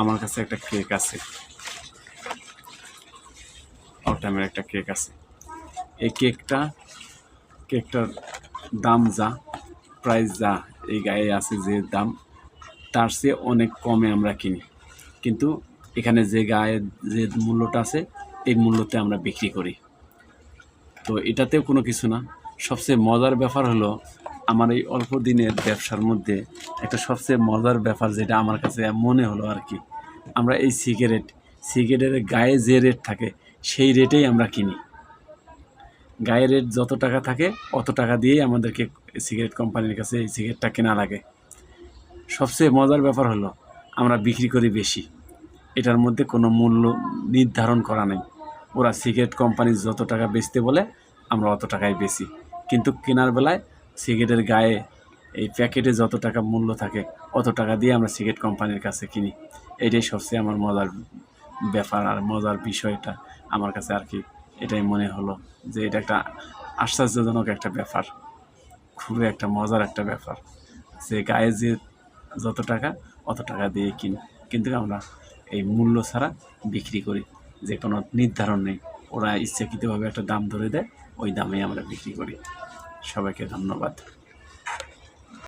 আমার কাছে একটা কেক আছে, অলটাইমের একটা কেক আছে। এই কেকটার দাম যা, প্রাইস যা এই গায়ে আছে যে দাম, তার চেয়ে অনেক কমে আমরা কিনি। কিন্তু এখানে যে গায়ে যে মূল্যটা আছে এই মূল্যতে আমরা বিক্রি করি। তো এটাতেও কোনো কিছু না। সবচেয়ে মজার ব্যাপার হলো, আমার এই অল্প দিনের ব্যবসার মধ্যে একটা সবচেয়ে মজার ব্যাপার যেটা আমার কাছে মনে হলো আর কি, আমরা এই সিগারেটের গায়ে যে রেট থাকে সেই রেটেই আমরা কিনি। গায়ে রেট যত টাকা থাকে অত টাকা দিয়েই আমাদেরকে সিগারেট কোম্পানির কাছে এই সিগারেটটা কেনা লাগে। সবচেয়ে মজার ব্যাপার হলো আমরা বিক্রি করি বেশি। এটার মধ্যে কোনো মূল্য নির্ধারণ করা নেই। ওরা সিগারেট কোম্পানি যত টাকা বেচতে বলে আমরা অত টাকায় বেচি, কিন্তু কেনার বেলায় সিগারেটের গায়ে এই প্যাকেটে যত টাকা মূল্য থাকে অত টাকা দিয়ে আমরা সিগারেট কোম্পানির কাছে কিনি। এটাই সবচেয়ে আমার মজার ব্যাপার আর মজার বিষয়টা আমার কাছে আর কি। এটাই মনে হলো যে এটা একটা আশ্চর্যজনক একটা ব্যাপার, খুবই একটা মজার একটা ব্যাপার যে গায়ে যে যত টাকা অত টাকা দিয়ে কিনি, কিন্তু আমরা এই মূল্য ছাড়া বিক্রি করি, যে কোনো নির্ধারণ নেই। ওরা ইচ্ছাকৃতভাবে একটা দাম ধরে দেয়, ওই দামেই আমরা বিক্রি করি। সবাইকে ধন্যবাদ।